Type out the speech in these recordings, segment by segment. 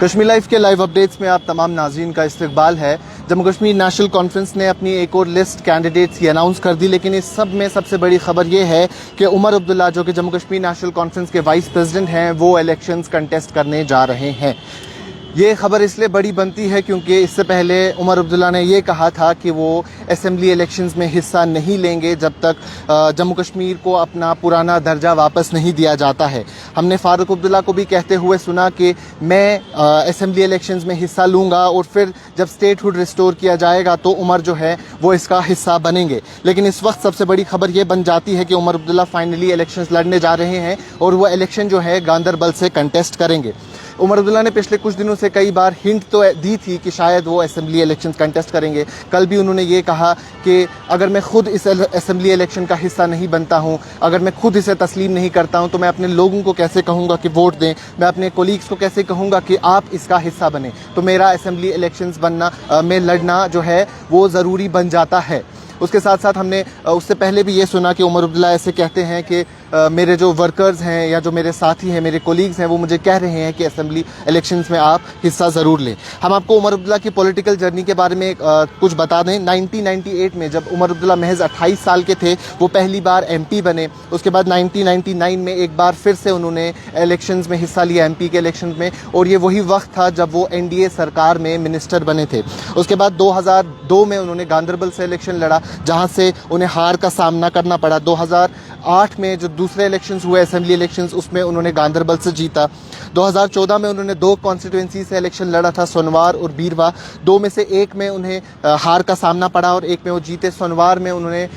Kashmir live के live updates में आप तमाम नाज़रीन का इस्तकबाल है। जम्मू कश्मीर नेशनल कॉन्फ्रेंस ने अपनी एक और लिस्ट कैंडिडेट्स की अनाउंस कर दी, लेकिन इस सब में सबसे बड़ी खबर ये है कि उमर अब्दुल्ला जो कि जम्मू कश्मीर नेशनल कॉन्फ्रेंस के वाइस प्रेसिडेंट हैं, वो इलेक्शंस कंटेस्ट करने जा रहे हैं। ये खबर इसलिए बड़ी बनती है क्योंकि इससे पहले उमर अब्दुल्ला ने ये कहा था कि वो असेंबली इलेक्शंस में हिस्सा नहीं लेंगे जब तक जम्मू कश्मीर को अपना पुराना दर्जा वापस नहीं दिया जाता है। हमने फारूक अब्दुल्ला को भी कहते हुए सुना कि मैं असेंबली इलेक्शंस में हिस्सा लूँगा और फिर जब स्टेटहुड रिस्टोर किया जाएगा तो उमर जो है वो इसका हिस्सा बनेंगे। लेकिन इस वक्त सबसे बड़ी खबर ये बन जाती है कि उमर अब्दुल्ला फाइनली इलेक्शंस लड़ने जा रहे हैं और वो इलेक्शन जो है गांदरबल से कंटेस्ट करेंबल। उमर अब्दुल्ला ने पिछले कुछ दिनों से कई बार हिंट तो दी थी कि शायद वो असेंबली इलेक्शन कंटेस्ट करेंगे। कल भी उन्होंने ये कहा कि अगर मैं खुद इस असेंबली इलेक्शन का हिस्सा नहीं बनता हूँ, अगर मैं खुद इसे तस्लीम नहीं करता हूँ, तो मैं अपने लोगों को कैसे कहूँगा कि वोट दें, मैं अपने कोलीग्स को कैसे कहूँगा कि आप इसका हिस्सा बने। तो मेरा असेंबली इलेक्शंस बनना में लड़ना जो है वो ज़रूरी बन जाता है। उसके साथ साथ हमने उससे पहले भी ये सुना कि उमर अब्दुल्ला ऐसे कहते हैं कि मेरे जो वर्कर्स हैं या जो मेरे साथी हैं, मेरे कोलीग्स हैं, वो मुझे कह रहे हैं कि असेंबली इलेक्शंस में आप हिस्सा ज़रूर लें। हम आपको उमर अब्दुल्ला की पॉलिटिकल जर्नी के बारे में कुछ बता दें। 1998 में जब उमर अब्दुल्ला महज 28 साल के थे, वो पहली बार एमपी बने। उसके बाद 1999 में एक बार फिर से उन्होंने इलेक्शंस में हिस्सा लिया, एमपी के इलेक्शन में, और ये वही वक्त था जब वो एनडीए सरकार में मिनिस्टर बने थे। उसके बाद 2002 में उन्होंने गांदरबल से इलेक्शन लड़ा, जहां से उन्हें हार का सामना करना पड़ा। 2008 में जो दूसरे इलेक्शंस हुए असेंबली इलेक्शंस, उसमें उन्होंने गांदरबल से जीता। 2014 में उन्होंने 2 कॉन्स्टिट्यूंसी से इलेक्शन लड़ा था, सोनवार और बीरवा। 2 में से एक में उन्हें हार का सामना पड़ा और एक में वो जीते। सोनवार में उन्होंने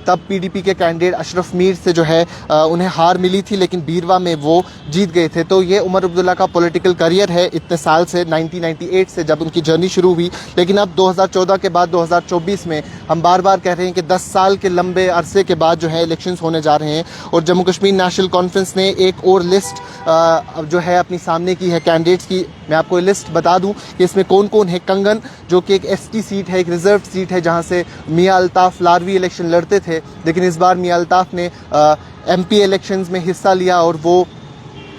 तब पीडीपी के कैंडिडेट अशरफ मीर से जो है उन्हें हार मिली थी, लेकिन बीरवा में वो जीत गए थे। तो ये उमर अब्दुल्ला का पॉलिटिकल करियर है इतने साल से, 1998 से जब उनकी जर्नी शुरू हुई। लेकिन अब 2014 के बाद 2024 में हम बार बार कह रहे हैं कि 10 साल के लंबे अरसे के बाद जो है इलेक्शंस होने जा रहे हैं और जम्मू कश्मीर नेशनल कॉन्फ्रेंस ने एक और लिस्ट जो है अपनी सामने की है कैंडिडेट्स की। मैं आपको ये लिस्ट बता दूं कि इसमें कौन कौन है। कंगन जो कि एक एसटी सीट है, एक रिजर्व सीट है, जहां से मियां अल्ताफ लारवी इलेक्शन लड़ते थे, लेकिन इस बार मियां अल्ताफ ने एमपी इलेक्शंस में हिस्सा लिया और वो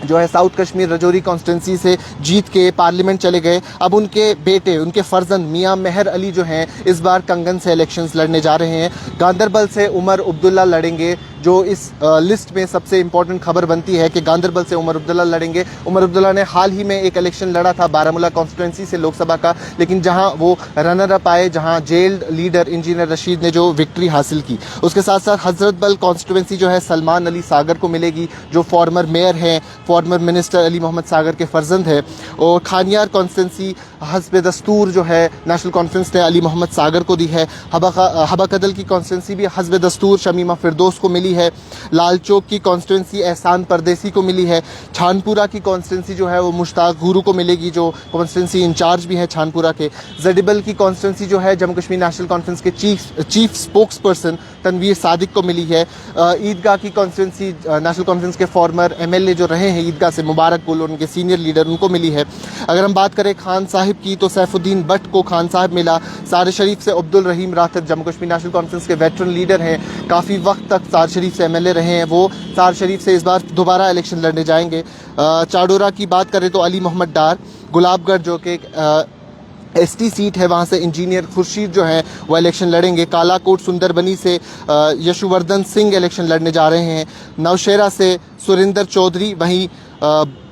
जो है साउथ कश्मीर रजौरी कॉन्स्टिट्यूंसी से जीत के पार्लियामेंट चले गए। अब उनके बेटे, उनके फर्जंद मियां मेहर अली जो हैं इस बार कंगन से इलेक्शंस लड़ने जा रहे हैं। गांदरबल से उमर अब्दुल्ला लड़ेंगे, जो इस लिस्ट में सबसे इंपॉर्टेंट खबर बनती है कि गांदरबल से उमर अब्दुल्ला लड़ेंगे। उमर अब्दुल्ला ने हाल ही में एक इलेक्शन लड़ा था बारामूला कॉन्स्टिट्यूंसी से लोकसभा का, लेकिन जहां वो रनर अप आए, जहां जेल्ड लीडर इंजीनियर रशीद ने जो विक्ट्री हासिल की। उसके साथ साथ हजरत बल कॉन्स्टिट्यूंसी जो है सलमान अली सागर को मिलेगी, जो फॉर्मर मेयर हैं, फॉर्मर मिनिस्टर अली मोहम्मद सागर के फर्जंद है। और खानियार कॉन्स्टिट्यूंसी हस्ब दस्तूर जो है नेशनल कॉन्फ्रेंस ने अली मोहम्मद सागर को दी है। हबा कदल की कॉन्स्टिट्यूंसी भी हस्ब दस्तूर शमीमा फिरदौस को मिली है। लाल चौक की कॉन्स्टिट्यूंसी एहसान परदेसी को मिली है। छानपुरा की कॉन्स्टिट्यूंसी जो है वो मुश्ताक गुरु को मिलेगी, जो कॉन्स्टिट्यूंसी इंचार्ज भी है छानपुरा के। जडिबल की कॉन्स्टिट्यूंसी जो है जम्मू कश्मीर नेशनल कॉन्फ्रेंस के chief spokesperson Tanveer Sadiq को मिली है। ईदगाह की कॉन्स्टिट्यूंसी नेशनल कॉन्फ्रेंस के फॉर्मर एमएलए जो रहे हैं ईदगाह से, मुबारक गुल, उनके सीनियर लीडर, उनको मिली है। अगर हम बात करें खान साहिब की, तो सैफुद्दीन भट्ट को खान साहिब मिला। सार शरीफ से अब्दुल रहीम राथिब जम्मू कश्मीर नेशनल कॉन्फ्रेंस के वेटरन लीडर हैं, काफ़ी वक्त तक सार शरीफ से एमएलए रहे हैं, वो सार शरीफ से इस बार दोबारा इलेक्शन लड़ने जाएंगे। चाडोरा की बात करें तो अली मोहम्मद डार। गुलाबगढ़ जो कि एसटी सीट है, वहाँ से इंजीनियर खुर्शीद जो है वो इलेक्शन लड़ेंगे। कालाकोट सुंदरबनी से यशुवर्धन सिंह इलेक्शन लड़ने जा रहे हैं। नौशेरा से सुरिंदर चौधरी, वहीं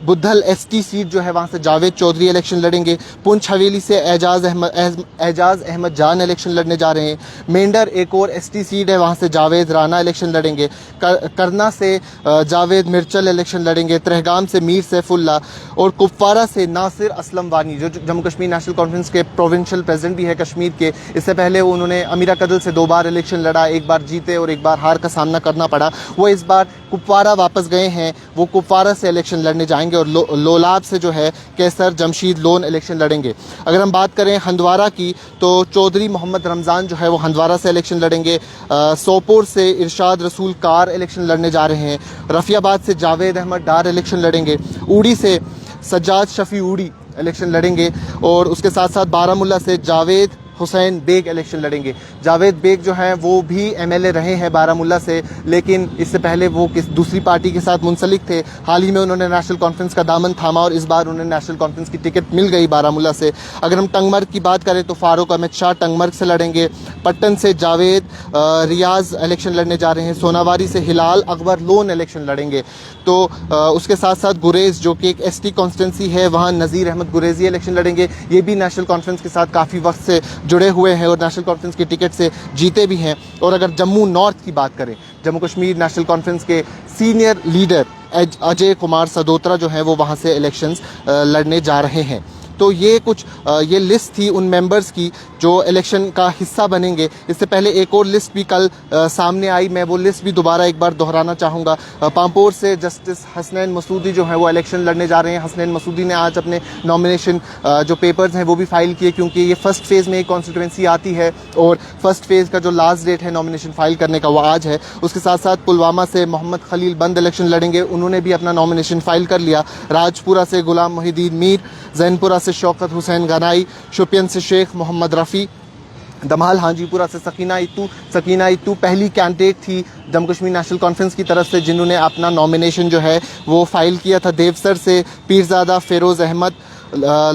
बुद्धल एसटी सीट जो है वहाँ से जावेद चौधरी इलेक्शन लड़ेंगे। पुंछ हवेली से एजाज अहमद जान इलेक्शन लड़ने जा रहे हैं। मेंढर एक और एसटी सीट है, वहाँ से जावेद राना इलेक्शन लड़ेंगे। करना से जावेद मिर्चल इलेक्शन लड़ेंगे। त्रेहगाम से मीर सैफुल्ला और कुपवारा से नासिर असलम वानी, जो जम्मू कश्मीर नेशनल कॉन्फ्रेंस के प्रोविंशियल प्रेसिडेंट भी है कश्मीर के। इससे पहले उन्होंने अमीरा कदल से 2 बार इलेक्शन लड़ा, एक बार जीते और एक बार हार का सामना करना पड़ा। वो इस बार कुपवारा वापस गए हैं, वो कुपवारा से इलेक्शन लड़ने जाएंगे और लोलाब से जो है कैसर जमशीद लोन इलेक्शन लड़ेंगे। अगर हम बात करें हंदवारा की, तो चौधरी मोहम्मद रमज़ान जो है वो हंदवारा से इलेक्शन लड़ेंगे। सोपोर से इरशाद रसूल कार इलेक्शन लड़ने जा रहे हैं। रफियाबाद से जावेद अहमद डार इलेक्शन लड़ेंगे। ऊड़ी से सज्जाद शफी ऊड़ी इलेक्शन लड़ेंगे और उसके साथ साथ बारामूला से जावेद हुसैन बेग इलेक्शन लड़ेंगे। जावेद बेग जो हैं वो भी एमएलए रहे हैं बारामूला से, लेकिन इससे पहले वो दूसरी पार्टी के साथ मुंसलिक थे। हाल ही में उन्होंने नेशनल कॉन्फ्रेंस का दामन थामा और इस बार उन्हें नेशनल कॉन्फ्रेंस की टिकट मिल गई बारामूला से। अगर हम टंगमर्ग की बात करें तो फारूक अहमद शाह टंगमर्ग से लड़ेंगे। पट्टन से जावेद रियाज इलेक्शन लड़ने जा रहे हैं। सोनावारी से हिलाल अकबर लोन इलेक्शन लड़ेंगे। तो उसके साथ साथ गुरेज जो कि एक एसटी कॉन्स्टिट्यूंसी है, वहाँ नज़ीर अहमद गुरेजी इलेक्शन लड़ेंगे। ये भी नेशनल कॉन्फ्रेंस के साथ काफ़ी वक्त से जुड़े हुए हैं और नेशनल कॉन्फ्रेंस की टिकट से जीते भी हैं। और अगर जम्मू नॉर्थ की बात करें, जम्मू कश्मीर नेशनल कॉन्फ्रेंस के सीनियर लीडर अजय कुमार सदोत्रा जो हैं वो वहाँ से इलेक्शंस लड़ने जा रहे हैं। तो ये कुछ ये लिस्ट थी उन मेंबर्स की जो इलेक्शन का हिस्सा बनेंगे। इससे पहले एक और लिस्ट भी कल सामने आई, मैं वो लिस्ट भी दोबारा एक बार दोहराना चाहूँगा। पामपोर से जस्टिस हसनैन मसूदी जो हैं वो इलेक्शन लड़ने जा रहे हैं। हसनैन मसूदी ने आज अपने नॉमिनेशन जो पेपर्स हैं वो भी फाइल किए, क्योंकि ये फर्स्ट फेज़ में एक कॉन्स्टिट्यूंसी आती है और फर्स्ट फेज़ का जो लास्ट डेट है नॉमिनेशन फाइल करने का वो आज है। उसके साथ साथ पुलवामा से मोहम्मद खलील बंद इलेक्शन लड़ेंगे, उन्होंने भी अपना नॉमिनेशन फाइल कर लिया। राजपुरा से गुलाम मोहिद्दीन मीर, जैनपुरा से शौकत हुसैन गनाई, शोपियन से शेख मोहम्मद रफ़ी, दमाल हाजीपुरा से सकीना इत्तू पहली कैंडिडेट थी जम्मू कश्मीर नेशनल कॉन्फ्रेंस की तरफ से जिन्होंने अपना नॉमिनेशन जो है वो फाइल किया था। देवसर से पीरज़ादा फ़िरोज़ अहमद,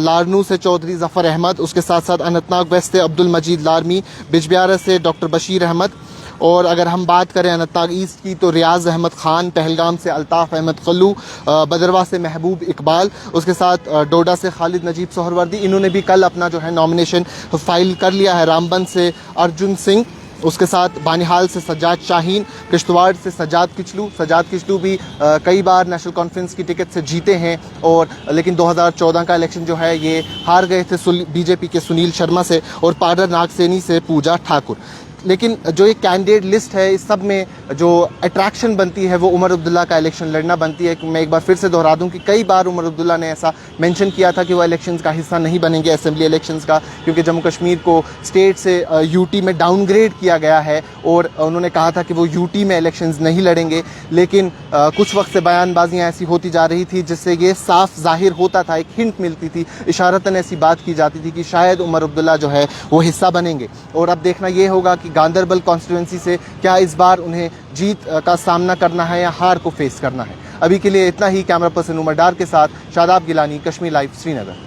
लारनू से चौधरी ज़फ़र अहमद, उसके साथ साथ अनंतनाग वेस्ट से अब्दुल मजीद लारमी, बिजबियारा से डॉक्टर बशीर अहमद। और अगर हम बात करें अनंतनाग ईस्ट की तो रियाज़ अहमद ख़ान, पहलगाम से अल्ताफ़ अहमद क़ल्लू, बदरवा से महबूब इकबाल, उसके साथ डोडा से खालिद नजीब सोहरवर्दी, इन्होंने भी कल अपना जो है नॉमिनेशन फ़ाइल कर लिया है। रामबन से अर्जुन सिंह, उसके साथ बानिहाल से सज्जाद शाहीन, किश्तवाड़ से सज्जाद किचलू भी कई बार नेशनल कॉन्फ्रेंस की टिकट से जीते हैं और लेकिन 2014 का इलेक्शन जो है ये हार गए थे बीजेपी के सुनील शर्मा से, और पाडर नागसेनी से पूजा ठाकुर। लेकिन जो ये कैंडिडेट लिस्ट है इस सब में जो अट्रैक्शन बनती है वो उमर अब्दुल्ला का इलेक्शन लड़ना बनती है। मैं एक बार फिर से दोहरा दूं कि कई बार उमर अब्दुल्ला ने ऐसा मेंशन किया था कि वो इलेक्शंस का हिस्सा नहीं बनेंगे, असेंबली इलेक्शंस का, क्योंकि जम्मू कश्मीर को स्टेट से यूटी में डाउनग्रेड किया गया है और उन्होंने कहा था कि वो यूटी में इलेक्शंस नहीं लड़ेंगे। लेकिन कुछ वक्त से बयानबाजियाँ ऐसी होती जा रही थी जिससे ये साफ जाहिर होता था, एक हिंट मिलती थी, इशारतन ऐसी बात की जाती थी कि शायद उमर अब्दुल्ला जो है वो हिस्सा बनेंगे। और अब देखना ये होगा कि गांदरबल कॉन्स्टिट्यूंसी से क्या इस बार उन्हें जीत का सामना करना है या हार को फेस करना है। अभी के लिए इतना ही। कैमरा पर्सन उमर डार के साथ शादाब गिलानी, कश्मीर लाइव, श्रीनगर।